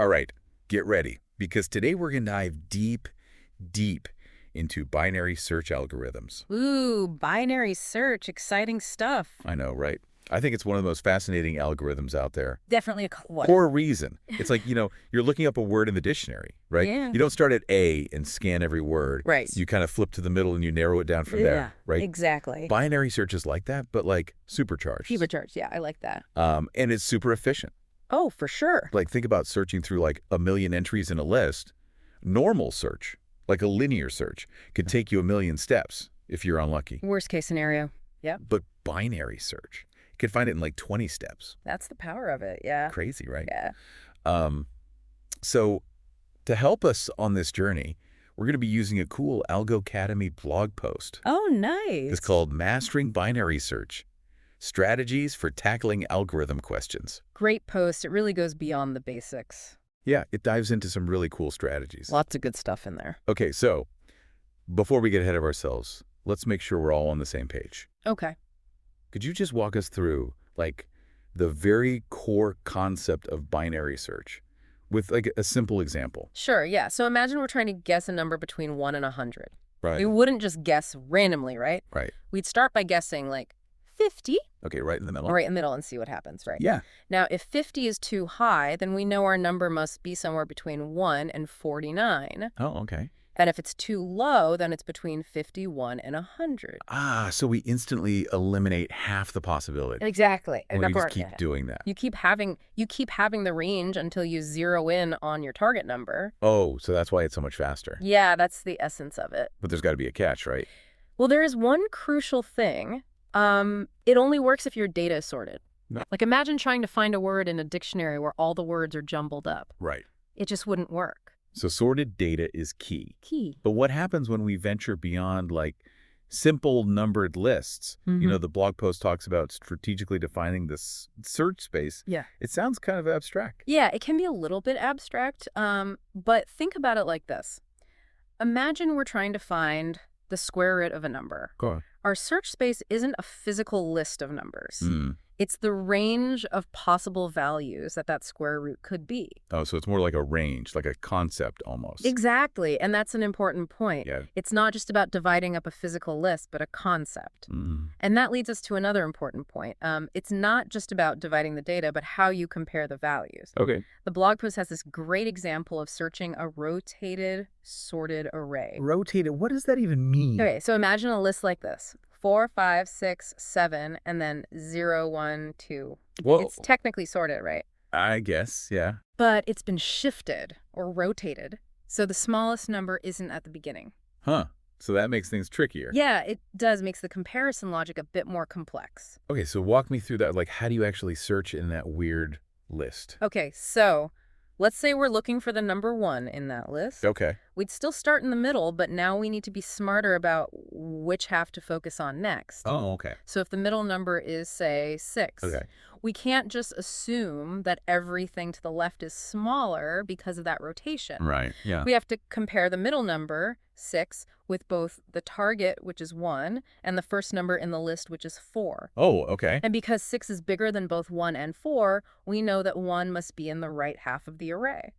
All right, get ready, because today we're going to dive deep, deep into binary search algorithms. Ooh, binary search, exciting stuff. I know, right? I think it's one of the most fascinating algorithms out there. Definitely what? For a reason. It's like, you're looking up a word in the dictionary, right? Yeah. You don't start at A and scan every word. Right. You kind of flip to the middle and you narrow it down from there, right? Exactly. Binary search is like that, but like supercharged. Supercharged, yeah, I like that. And it's super efficient. Oh, for sure. Like, think about searching through like a million entries in a list. Normal search, like a linear search, could take you a million steps if you're unlucky. Worst case scenario. Yeah. But binary search, you could find it in like 20 steps. That's the power of it, yeah. Crazy, right? Yeah. So to help us on this journey, we're going to be using a cool Algocademy blog post. Oh, nice. It's called Mastering Binary Search: Strategies for Tackling Algorithm Questions. Great post. It really goes beyond the basics. Yeah, it dives into some really cool strategies. Lots of good stuff in there. Okay, so before we get ahead of ourselves, let's make sure we're all on the same page. Okay. Could you just walk us through, like, the very core concept of binary search with, like, a simple example? Sure, yeah. So imagine we're trying to guess a number between 1 and 100. Right. We wouldn't just guess randomly, right? Right. We'd start by guessing, like, 50. Okay, right in the middle. Right in the middle and see what happens, right? Yeah. Now, if 50 is too high, then we know our number must be somewhere between 1 and 49. Oh, okay. And if it's too low, then it's between 51 and 100. Ah, so we instantly eliminate half the possibility. Exactly. And we just keep doing that. You keep having the range until you zero in on your target number. Oh, so that's why it's so much faster. Yeah, that's the essence of it. But there's got to be a catch, right? Well, there is one crucial thing. It only works if your data is sorted. No. Like, imagine trying to find a word in a dictionary where all the words are jumbled up. Right. It just wouldn't work. So sorted data is key. Key. But what happens when we venture beyond, like, simple numbered lists? Mm-hmm. The blog post talks about strategically defining this search space. Yeah. It sounds kind of abstract. Yeah, it can be a little bit abstract, but think about it like this. Imagine we're trying to find the square root of a number. Go on. Our search space isn't a physical list of numbers. Mm. It's the range of possible values that square root could be. Oh, so it's more like a range, like a concept almost. Exactly, and that's an important point. Yeah. It's not just about dividing up a physical list, but a concept. Mm. And that leads us to another important point. It's not just about dividing the data, but how you compare the values. Okay. The blog post has this great example of searching a rotated, sorted array. Rotated, what does that even mean? Okay, so imagine a list like this. 4, 5, 6, 7, and then 0, 1, 2. Whoa. It's technically sorted, right? I guess, yeah. But it's been shifted or rotated, so the smallest number isn't at the beginning. Huh. So that makes things trickier. Yeah, it does. Makes the comparison logic a bit more complex. Okay, so walk me through that. Like, how do you actually search in that weird list? Okay, so let's say we're looking for the number 1 in that list. Okay. We'd still start in the middle, but now we need to be smarter about which half to focus on next. Oh, okay. So if the middle number is, say, 6, Okay. we can't just assume that everything to the left is smaller because of that rotation. Right, yeah. We have to compare the middle number, 6, with both the target, which is 1, and the first number in the list, which is 4. Oh, okay. And because 6 is bigger than both 1 and 4, we know that 1 must be in the right half of the array.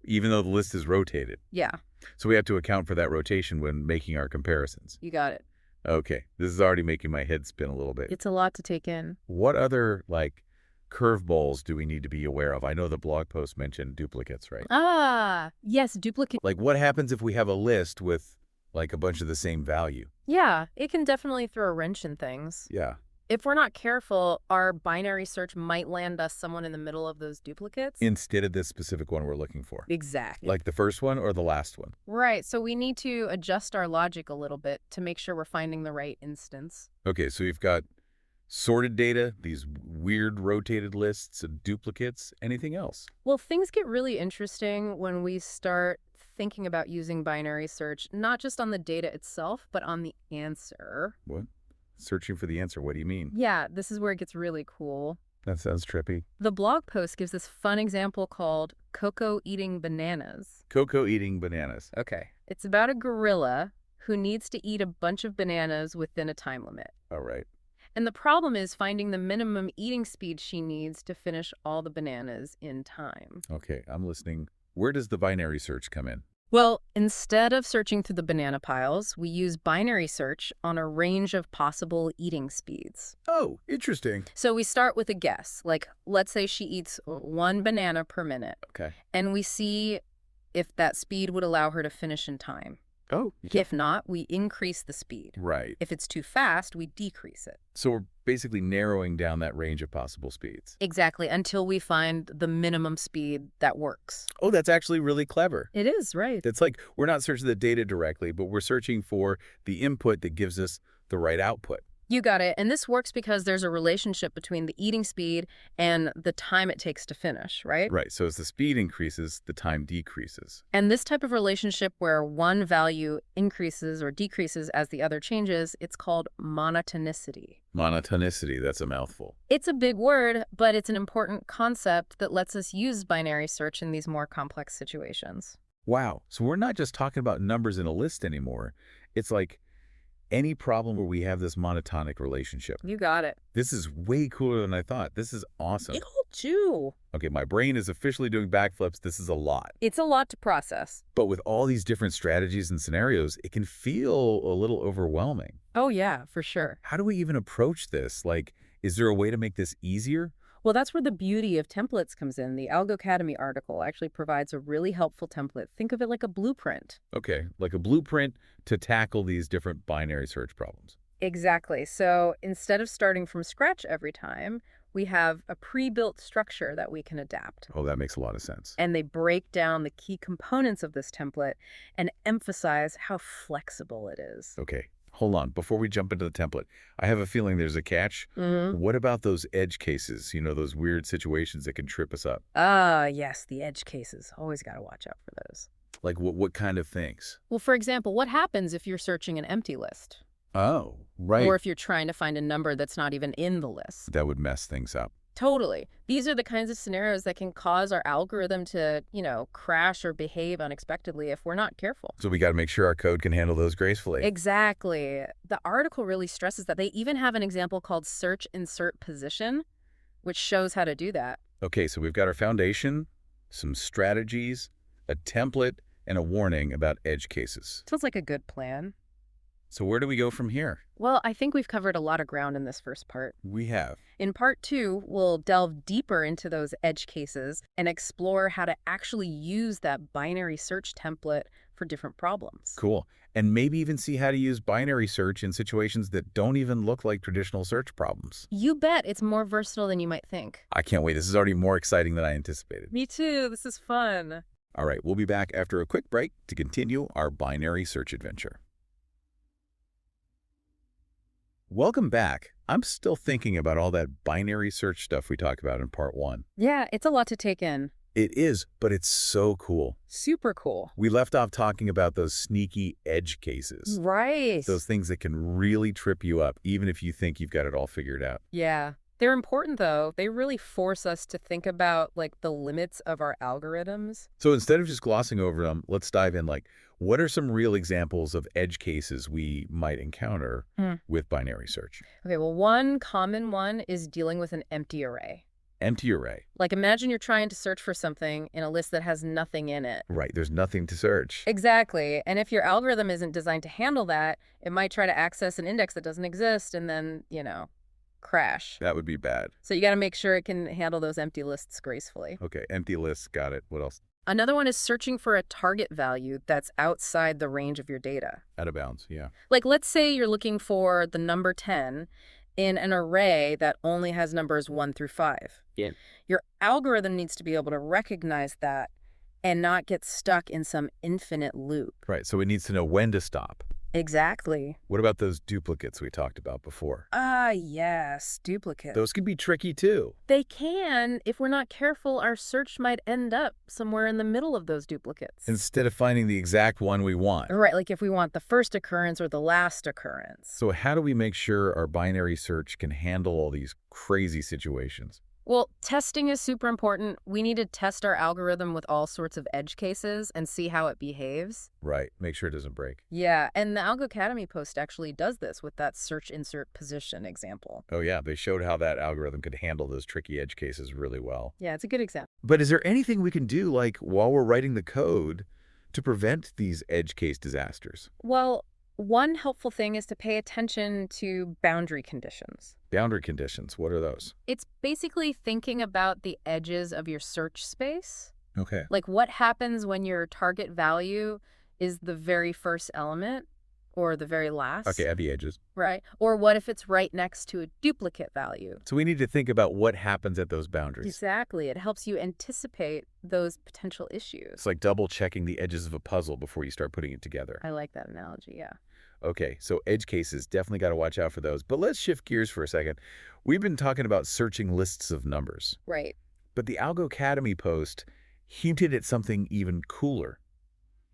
Even though the list is rotated. Yeah, So we have to account for that rotation when making our comparisons. you got it. Okay. This is already making my head spin a little bit. It's a lot to take in. What other, like, curveballs do we need to be aware of? I know the blog post mentioned duplicates, right? Ah, yes, duplicate. Like, what happens if we have a list with, like, a bunch of the same value? Yeah, it can definitely throw a wrench in things. Yeah. If we're not careful, our binary search might land us someone in the middle of those duplicates. Instead of this specific one we're looking for. Exactly. Like the first one or the last one? Right, so we need to adjust our logic a little bit to make sure we're finding the right instance. Okay, so we've got sorted data, these weird rotated lists of duplicates, anything else? Well, things get really interesting when we start thinking about using binary search, not just on the data itself, but on the answer. What? Searching for the answer, what do you mean? Yeah, this is where it gets really cool. That sounds trippy. The blog post gives this fun example called Coco Eating Bananas. Coco eating bananas. Okay. It's about a gorilla who needs to eat a bunch of bananas within a time limit. All right. And the problem is finding the minimum eating speed she needs to finish all the bananas in time. Okay, I'm listening. Where does the binary search come in? Well, instead of searching through the banana piles, we use binary search on a range of possible eating speeds. Oh, interesting. So we start with a guess, like let's say she eats one banana per minute, Okay. and we see if that speed would allow her to finish in time. Oh, If not, we increase the speed. right. If it's too fast, we decrease it. So we're basically narrowing down that range of possible speeds. Exactly, until we find the minimum speed that works. Oh, that's actually really clever. It is, right. It's like we're not searching the data directly, but we're searching for the input that gives us the right output. You got it. And this works because there's a relationship between the eating speed and the time it takes to finish, right? Right. So as the speed increases, the time decreases. And this type of relationship where one value increases or decreases as the other changes, it's called monotonicity. Monotonicity, that's a mouthful. It's a big word, but it's an important concept that lets us use binary search in these more complex situations. Wow. So we're not just talking about numbers in a list anymore. It's like any problem where we have this monotonic relationship. You got it. This is way cooler than I thought. This is awesome. Ew, too. Okay, my brain is officially doing backflips. This is a lot. It's a lot to process. But with all these different strategies and scenarios, it can feel a little overwhelming. Oh, yeah, for sure. How do we even approach this? Like, is there a way to make this easier? Well, that's where the beauty of templates comes in. The Algo Academy article actually provides a really helpful template. Think of it like a blueprint. Okay, like a blueprint to tackle these different binary search problems. Exactly. So instead of starting from scratch every time, we have a pre-built structure that we can adapt. Oh, that makes a lot of sense. And they break down the key components of this template and emphasize how flexible it is. Okay, hold on. Before we jump into the template, I have a feeling there's a catch. What about those edge cases? You know, those weird situations that can trip us up? Ah, yes, the edge cases. Always got to watch out for those. Like what kind of things? Well, for example, what happens if you're searching an empty list? Oh, right. Or if you're trying to find a number that's not even in the list? That would mess things up. Totally. These are the kinds of scenarios that can cause our algorithm to, crash or behave unexpectedly if we're not careful. So we got to make sure our code can handle those gracefully. Exactly. The article really stresses that. They even have an example called search insert position, which shows how to do that. Okay, so we've got our foundation, some strategies, a template, and a warning about edge cases. Sounds like a good plan. So where do we go from here? Well, I think we've covered a lot of ground in this first part. We have. In part 2, we'll delve deeper into those edge cases and explore how to actually use that binary search template for different problems. Cool. And maybe even see how to use binary search in situations that don't even look like traditional search problems. You bet. It's more versatile than you might think. I can't wait. This is already more exciting than I anticipated. Me too. This is fun. All right, we'll be back after a quick break to continue our binary search adventure. Welcome back. I'm still thinking about all that binary search stuff we talked about in part 1. Yeah, it's a lot to take in. It is, but it's so cool. Super cool. We left off talking about those sneaky edge cases. Right. Those things that can really trip you up, even if you think you've got it all figured out. Yeah. They're important, though. They really force us to think about, the limits of our algorithms. So instead of just glossing over them, let's dive in. What are some real examples of edge cases we might encounter with binary search? Okay, well, one common one is dealing with an empty array. Empty array. Imagine you're trying to search for something in a list that has nothing in it. Right, there's nothing to search. Exactly. And if your algorithm isn't designed to handle that, it might try to access an index that doesn't exist and then, crash. That would be bad. So you got to make sure it can handle those empty lists gracefully. Okay, empty lists, got it. What else? Another one is searching for a target value that's outside the range of your data. Out of bounds, yeah. Let's say you're looking for the number 10 in an array that only has numbers 1 through 5. Yeah. Your algorithm needs to be able to recognize that and not get stuck in some infinite loop. Right, so it needs to know when to stop. Exactly. What about those duplicates we talked about before? Ah, yes, duplicates. Those can be tricky too. They can. If we're not careful, our search might end up somewhere in the middle of those duplicates. Instead of finding the exact one we want. Right, if we want the first occurrence or the last occurrence. So how do we make sure our binary search can handle all these crazy situations? Well, testing is super important. We need to test our algorithm with all sorts of edge cases and see how it behaves. Right. Make sure it doesn't break. Yeah, and the Algo Academy post actually does this with that search insert position example. Oh, yeah. They showed how that algorithm could handle those tricky edge cases really well. Yeah, it's a good example. But is there anything we can do, like while we're writing the code, to prevent these edge case disasters? Well, one helpful thing is to pay attention to boundary conditions. Boundary conditions, what are those? It's basically thinking about the edges of your search space. Okay. Like what happens when your target value is the very first element or the very last, Okay, at the edges. right? Or what if it's right next to a duplicate value? So we need to think about what happens at those boundaries. Exactly. It helps you anticipate those potential issues. It's like double checking the edges of a puzzle before you start putting it together. I like that analogy, yeah. Okay, so edge cases, definitely got to watch out for those. But let's shift gears for a second. We've been talking about searching lists of numbers, Right. but the Algo Academy post hinted at something even cooler,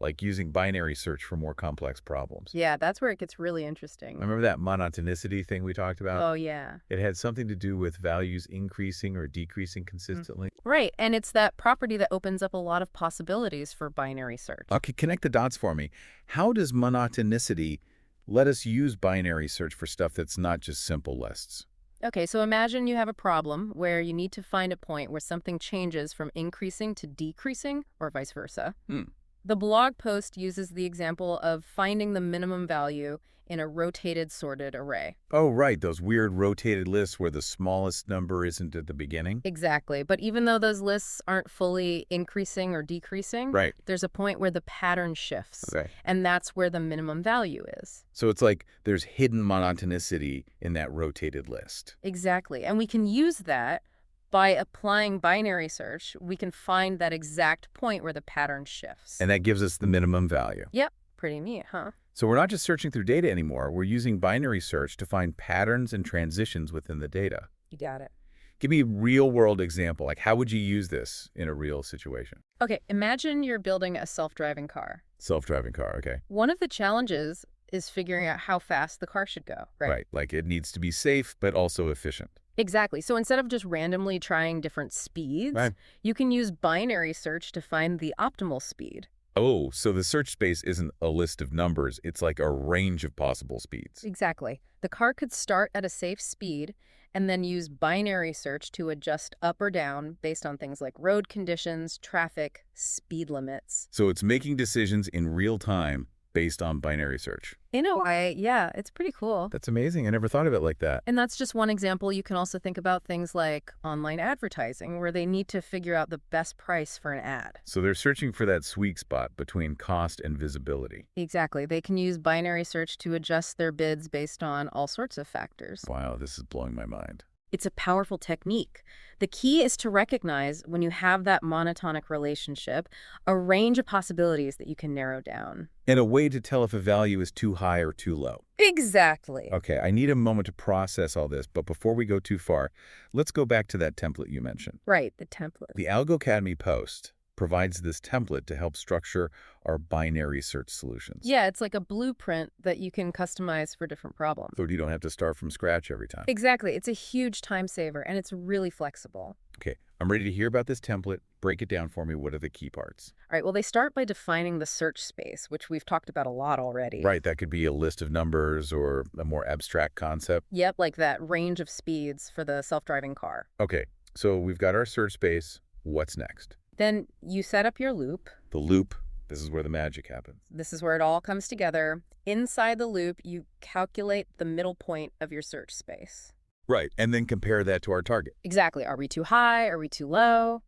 like using binary search for more complex problems. Yeah, that's where it gets really interesting. Remember that monotonicity thing we talked about? Oh, yeah. It had something to do with values increasing or decreasing consistently. Right. And it's that property that opens up a lot of possibilities for binary search. Okay, connect the dots for me. How does monotonicity let us use binary search for stuff that's not just simple lists? Okay, so imagine you have a problem where you need to find a point where something changes from increasing to decreasing or vice versa. Hmm. The blog post uses the example of finding the minimum value in a rotated sorted array. Oh, right, those weird rotated lists where the smallest number isn't at the beginning. Exactly. But even though those lists aren't fully increasing or decreasing, Right. there's a point where the pattern shifts. Okay. And that's where the minimum value is. So it's like there's hidden monotonicity in that rotated list. Exactly. And we can use that by applying binary search. We can find that exact point where the pattern shifts. And that gives us the minimum value. Yep. Pretty neat, huh? So we're not just searching through data anymore. We're using binary search to find patterns and transitions within the data. You got it. Give me a real-world example. Like, how would you use this in a real situation? Okay, imagine you're building a self-driving car. Self-driving car, okay. One of the challenges is figuring out how fast the car should go, right? Right. Like, it needs to be safe, but also efficient. Exactly. So instead of just randomly trying different speeds, Right. you can use binary search to find the optimal speed. Oh, so the search space isn't a list of numbers. It's like a range of possible speeds. Exactly. The car could start at a safe speed and then use binary search to adjust up or down based on things like road conditions, traffic, speed limits. So it's making decisions in real time based on binary search. In a way, yeah, it's pretty cool. That's amazing. I never thought of it like that. And that's just one example. You can also think about things like online advertising, where they need to figure out the best price for an ad. So they're searching for that sweet spot between cost and visibility. Exactly. They can use binary search to adjust their bids based on all sorts of factors. Wow, this is blowing my mind. It's a powerful technique. The key is to recognize when you have that monotonic relationship, a range of possibilities that you can narrow down. And a way to tell if a value is too high or too low. Exactly. Okay, I need a moment to process all this, but before we go too far, let's go back to that template you mentioned. Right, the template. The Algo Academy post provides this template to help structure our binary search solutions. Yeah, it's like a blueprint that you can customize for different problems. So you don't have to start from scratch every time. Exactly. It's a huge time saver, and it's really flexible. Okay, I'm ready to hear about this template. Break it down for me. What are the key parts? All right, well, they start by defining the search space, which we've talked about a lot already. Right, that could be a list of numbers or a more abstract concept. Yep, like that range of speeds for the self-driving car. Okay, so we've got our search space. What's next? Then you set up your loop. The loop. This is where the magic happens. This is where it all comes together. Inside the loop, you calculate the middle point of your search space. Right, and then compare that to our target. Exactly. Are we too high? Are we too low?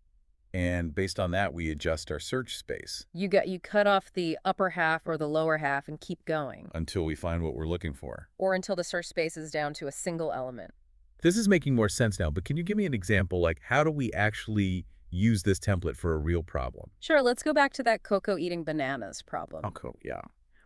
And based on that, we adjust our search space You cut off the upper half or the lower half and keep going, until we find what we're looking for. or until the search space is down to a single element. This is making more sense now, but can you give me an example? Like, how do we actually use this template for a real problem? Sure, let's go back to that Coco eating bananas problem. Okay, yeah.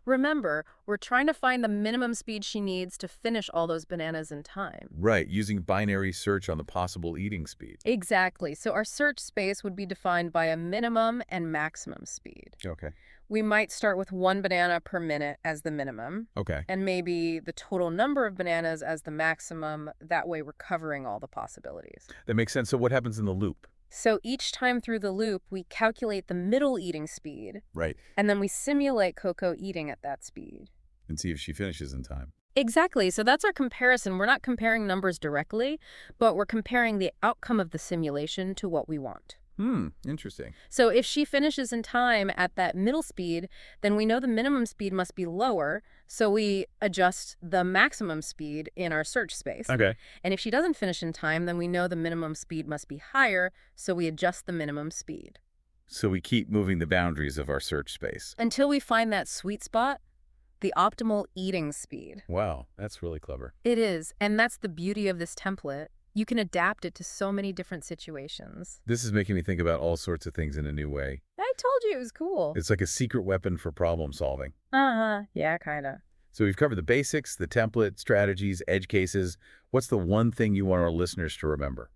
Remember, we're trying to find the minimum speed she needs to finish all those bananas in time. Right, using binary search on the possible eating speed. Exactly. So our search space would be defined by a minimum and maximum speed. Okay. We might start with 1 banana per minute as the minimum, Okay. and maybe the total number of bananas as the maximum. That way we're covering all the possibilities. That makes sense. So what happens in the loop? So each time through the loop, we calculate the middle eating speed, Right. and then we simulate Coco eating at that speed. And see if she finishes in time. Exactly. So that's our comparison. We're not comparing numbers directly, but we're comparing the outcome of the simulation to what we want. Interesting. So if she finishes in time at that middle speed, then we know the minimum speed must be lower, so we adjust the maximum speed in our search space. Okay. And if she doesn't finish in time, then we know the minimum speed must be higher, so we adjust the minimum speed. So we keep moving the boundaries of our search space. Until we find that sweet spot, the optimal eating speed. Wow, that's really clever. It is, and that's the beauty of this template. You can adapt it to so many different situations. This is making me think about all sorts of things in a new way. I told you it was cool. It's like a secret weapon for problem solving. Yeah, kind of. So we've covered the basics, the template, strategies, edge cases. What's the one thing you want our listeners to remember?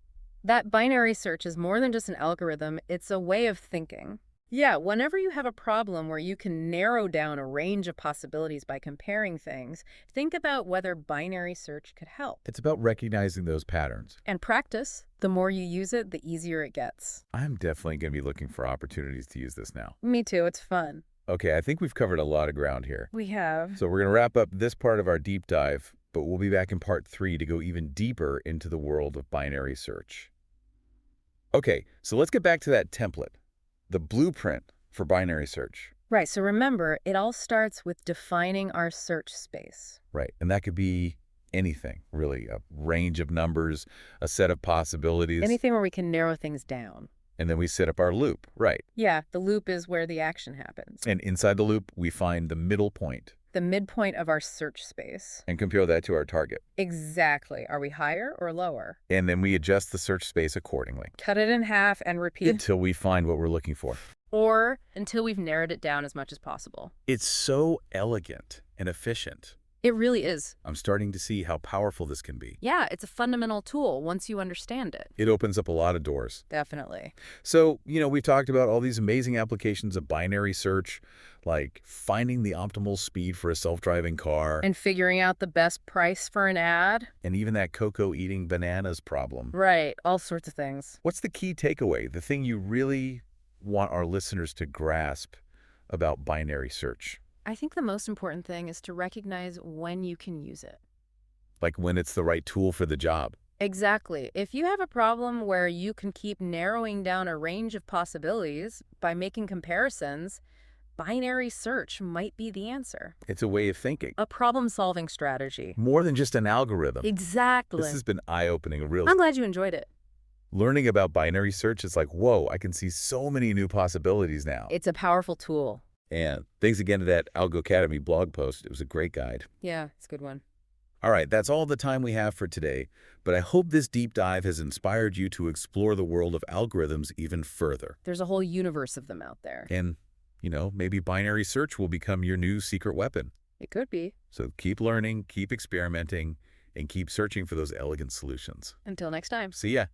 That binary search is more than just an algorithm, it's a way of thinking. Yeah, whenever you have a problem where you can narrow down a range of possibilities by comparing things, think about whether binary search could help. It's about recognizing those patterns. And practice. The more you use it, the easier it gets. I'm definitely going to be looking for opportunities to use this now. Me too, it's fun. Okay, I think we've covered a lot of ground here. We have. So we're going to wrap up this part of our deep dive, but we'll be back in part 3 to go even deeper into the world of binary search. Okay, so let's get back to that template, the blueprint for binary search. Right, so remember, it all starts with defining our search space. Right, and that could be anything, really, a range of numbers, a set of possibilities. Anything where we can narrow things down. And then we set up our loop, right. Yeah, the loop is where the action happens. And inside the loop, we find the middle point The midpoint of our search space. and compare that to our target. Exactly. Are we higher or lower? And then we adjust the search space accordingly Cut it in half and repeat, until we find what we're looking for. or until we've narrowed it down as much as possible. It's so elegant and efficient. It really is. I'm starting to see how powerful this can be. Yeah, it's a fundamental tool once you understand it. It opens up a lot of doors. Definitely. So, we've talked about all these amazing applications of binary search, like finding the optimal speed for a self-driving car, And figuring out the best price for an ad. and even that Coco eating bananas problem. Right, all sorts of things. What's the key takeaway, the thing you really want our listeners to grasp about binary search? I think the most important thing is to recognize when you can use it. Like when it's the right tool for the job. Exactly. If you have a problem where you can keep narrowing down a range of possibilities by making comparisons, binary search might be the answer. It's a way of thinking. A problem-solving strategy. More than just an algorithm. Exactly. This has been eye-opening, really. I'm glad you enjoyed it. Learning about binary search is like, whoa, I can see so many new possibilities now. It's a powerful tool. And thanks again to that Algo Academy blog post. It was a great guide. Yeah, it's a good one. All right, that's all the time we have for today, but I hope this deep dive has inspired you to explore the world of algorithms even further. There's a whole universe of them out there. And, maybe binary search will become your new secret weapon. It could be. So keep learning, keep experimenting, and keep searching for those elegant solutions. Until next time. See ya.